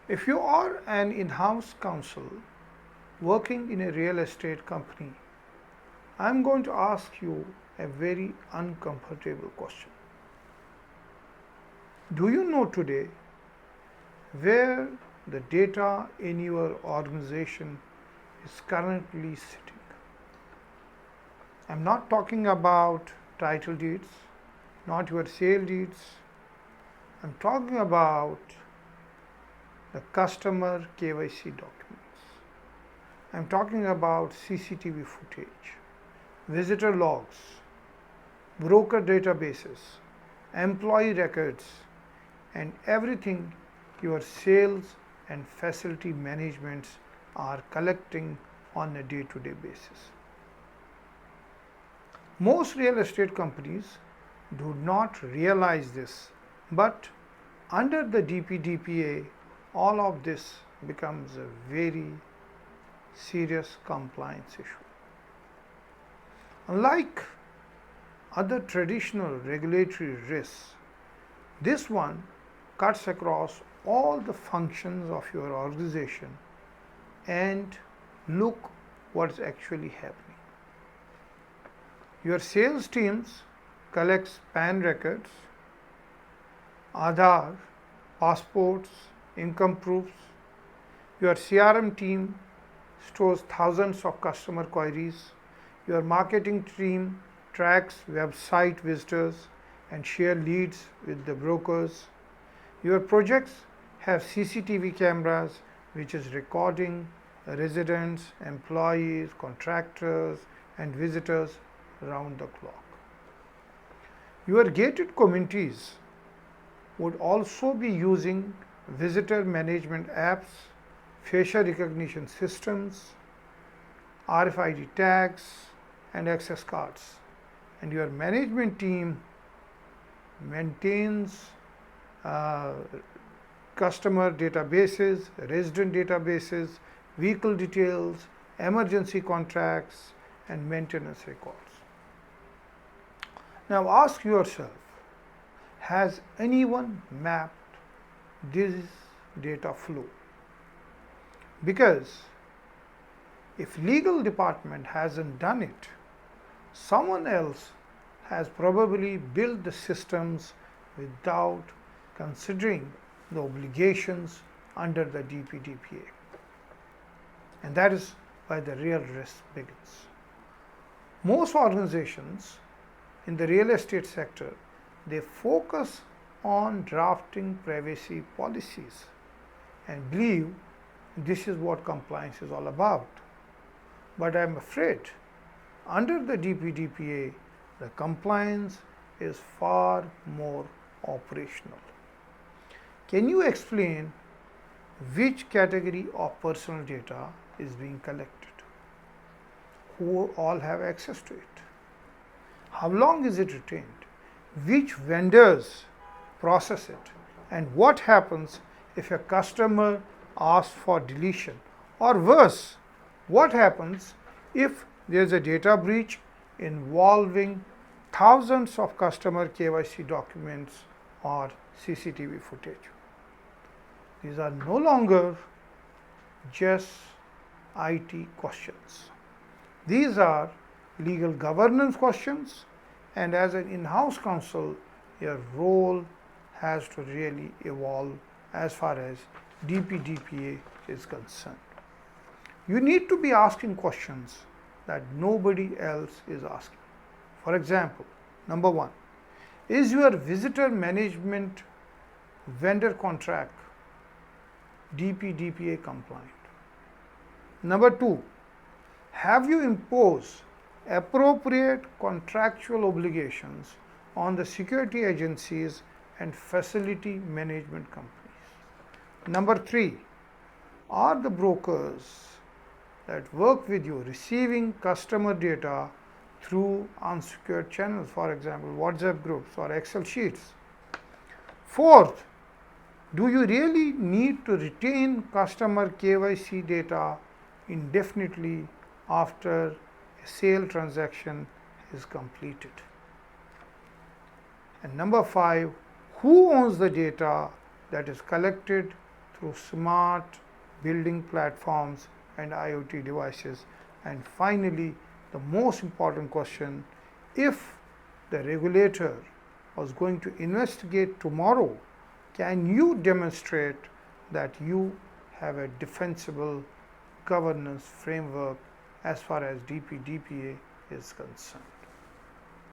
If you are an in-house counsel working in a real estate company, I'm going to ask you a very uncomfortable question. Do you know today where the data in your organization is currently sitting? I'm not talking about title deeds, not your sale deeds. I'm talking about the customer KYC documents. I'm talking about CCTV footage, visitor logs, broker databases, employee records, and everything your sales and facility managements are collecting on a day-to-day basis. Most real estate companies do not realize this, but under the DPDPA, all of this becomes a very serious compliance issue. Unlike other traditional regulatory risks, this one cuts across all the functions of your organization, and look what's actually happening. Your sales teams collects PAN records, Aadhaar, passports, income proofs. Your CRM team stores thousands of customer queries. Your marketing team tracks website visitors and share leads with the brokers. Your projects have CCTV cameras which is recording residents, employees, contractors and visitors round the clock. Your gated communities would also be using visitor management apps, facial recognition systems, RFID tags and access cards. And your management team maintains customer databases, resident databases, vehicle details, emergency contracts and maintenance records. Now ask yourself, has anyone mapped this data flow? Because if legal department hasn't done it, someone else has probably built the systems without considering the obligations under the DPDPA. And that is where the real risk begins. Most organizations in the real estate sector, they focus on drafting privacy policies and believe this is what compliance is all about. But I am afraid under the DPDPA, the compliance is far more operational. Can you explain which category of personal data is being collected? Who all have access to it? How long is it retained? Which vendors process it? And what happens if a customer asks for deletion? Or worse, what happens if there is a data breach involving thousands of customer KYC documents or CCTV footage? These are no longer just IT questions. These are legal governance questions, and as an in-house counsel, your role has to really evolve as far as DPDPA is concerned. You need to be asking questions that nobody else is asking. For example, number one, is your visitor management vendor contract DPDPA compliant? Number two, have you imposed appropriate contractual obligations on the security agencies and facility management companies? Number three, are the brokers that work with you receiving customer data through unsecured channels, for example, WhatsApp groups or Excel sheets? Fourth, do you really need to retain customer KYC data indefinitely after a sale transaction is completed? And number five, who owns the data that is collected through smart building platforms and IoT devices? And finally, the most important question, if the regulator was going to investigate tomorrow, can you demonstrate that you have a defensible governance framework as far as DPDPA is concerned?